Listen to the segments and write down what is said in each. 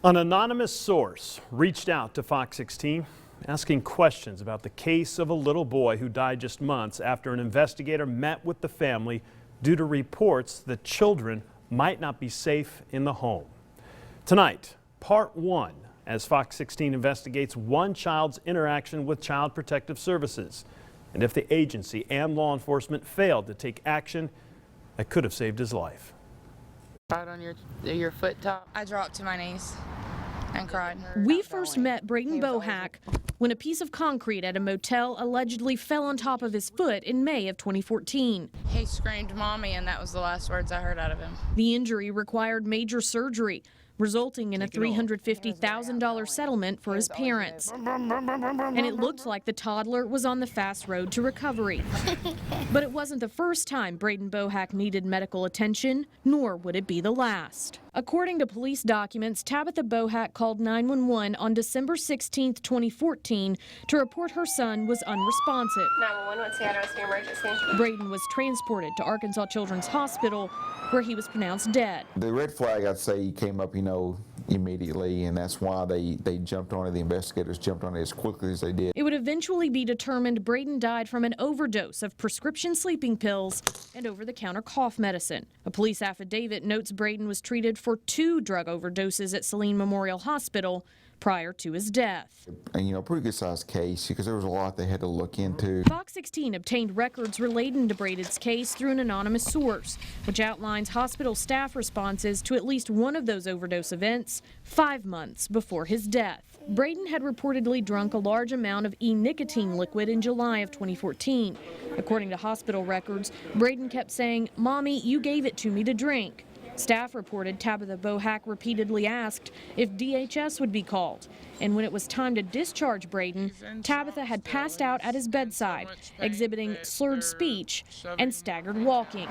An anonymous source reached out to Fox 16 asking questions about the case of a little boy who died just months after an investigator met with the family due to reports that children might not be safe in the home. Tonight, part one, as Fox 16 investigates one child's interaction with Child Protective Services, and if the agency and law enforcement failed to take action that could have saved his life. Right on your foot top. I dropped to my knees and cried. We first met Braden Bohack when a piece of concrete at a motel allegedly fell on top of his foot in May of 2014. He screamed "Mommy," and that was the last words I heard out of him. The injury required major surgery, resulting in a $350,000 settlement for his parents. And it looked like the toddler was on the fast road to recovery. But it wasn't the first time Braden Bohack needed medical attention, nor would it be the last. According to police documents, Tabitha Bohack called 911 on December 16, 2014 to report her son was unresponsive. 911, what's the address of your emergency? Braden was transported to Arkansas Children's Hospital, where he was pronounced dead. The red flag, I'd say, came up, immediately, and that's why they jumped on it. The investigators jumped on it as quickly as they did. It would eventually be determined Braden died from an overdose of prescription sleeping pills and over-the-counter cough medicine. A police affidavit notes Braden was treated for 2 drug overdoses at Saline Memorial Hospital prior to his death. And pretty good sized case because there was a lot they had to look into. Fox 16 obtained records relating to Braden's case through an anonymous source, which outlines hospital staff responses to at least one of those overdose events 5 months before his death. Braden had reportedly drunk a large amount of E-nicotine liquid in July of 2014. According to hospital records, Braden kept saying, "Mommy, you gave it to me to drink." Staff reported Tabitha Bohack repeatedly asked if DHS would be called, and when it was time to discharge Braden, Tabitha had passed out at his bedside, exhibiting slurred speech and staggered walking.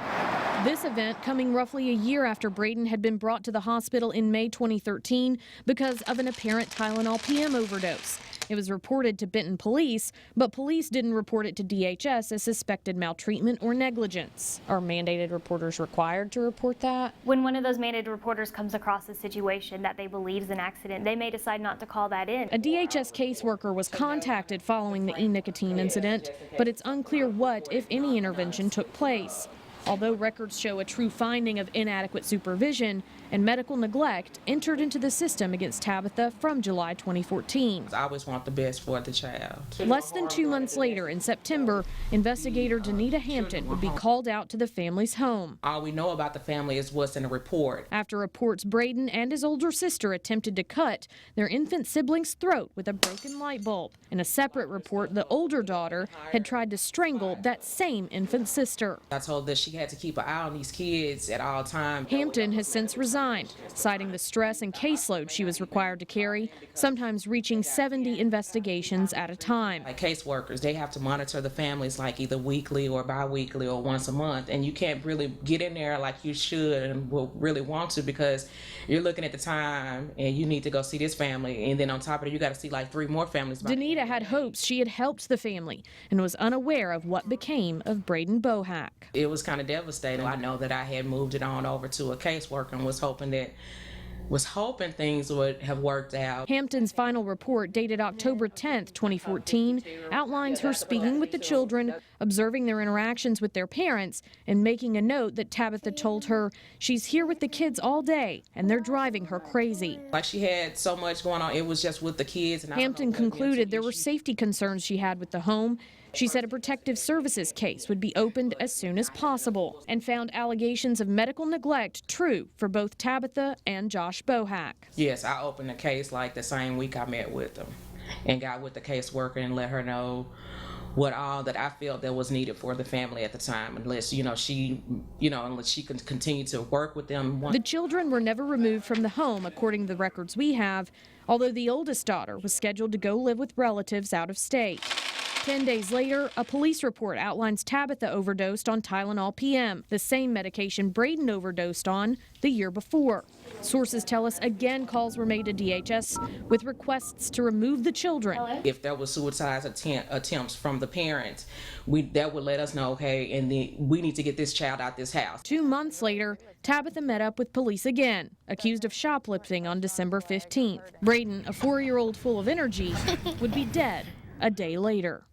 This event coming roughly a year after Braden had been brought to the hospital in May 2013 because of an apparent Tylenol PM overdose. It was reported to Benton police, but police didn't report it to DHS as suspected maltreatment or negligence. Are mandated reporters required to report that? When one of those mandated reporters comes across a situation that they believe is an accident, they may decide not to call that in. A DHS caseworker was contacted following the E-nicotine incident, but it's unclear what, if any, intervention took place. Although records show a true finding of inadequate supervision and medical neglect entered into the system against Tabitha from July 2014. I always want the best for the child. Less than 2 months later, in September, investigator Danita Hampton would be called out to the family's home. All we know about the family is what's in the report. After reports Braden and his older sister attempted to cut their infant sibling's throat with a broken light bulb. In a separate report, the older daughter had tried to strangle that same infant sister. I told her she had to keep an eye on these kids at all times. Hampton has since resigned, citing the stress and caseload she was required to carry, sometimes reaching 70 investigations at a time. Like caseworkers, they have to monitor the families like either weekly or bi-weekly or once a month, and you can't really get in there like you should and will really want to because you're looking at the time and you need to go see this family, and then on top of it, you got to see like 3 more families. Danita had hopes she had helped the family and was unaware of what became of Braden Bohack. It was kind of devastating. I know that I had moved it on over to a caseworker and was hoping things would have worked out. Hampton's final report, dated October 10, 2014, outlines her speaking with the children, observing their interactions with their parents, and making a note that Tabitha told her she's here with the kids all day and they're driving her crazy. Like she had so much going on, it was just with the kids. And Hampton concluded there were safety concerns she had with the home. She said a protective services case would be opened as soon as possible and found allegations of medical neglect true for both Tabitha and Josh Bohack. Yes, I opened the case like the same week I met with them and got with the caseworker and let her know what all that I felt that was needed for the family at the time, unless she could continue to work with them. The children were never removed from the home, according to the records we have, although the oldest daughter was scheduled to go live with relatives out of state. 10 days later, a police report outlines Tabitha overdosed on Tylenol PM, the same medication Braden overdosed on the year before. Sources tell us again calls were made to DHS with requests to remove the children. If there was suicide attempts from the parents, that would let us know, okay, and we need to get this child out this house. 2 months later, Tabitha met up with police again, accused of shoplifting on December 15th. Braden, a 4-year-old full of energy, would be dead a day later.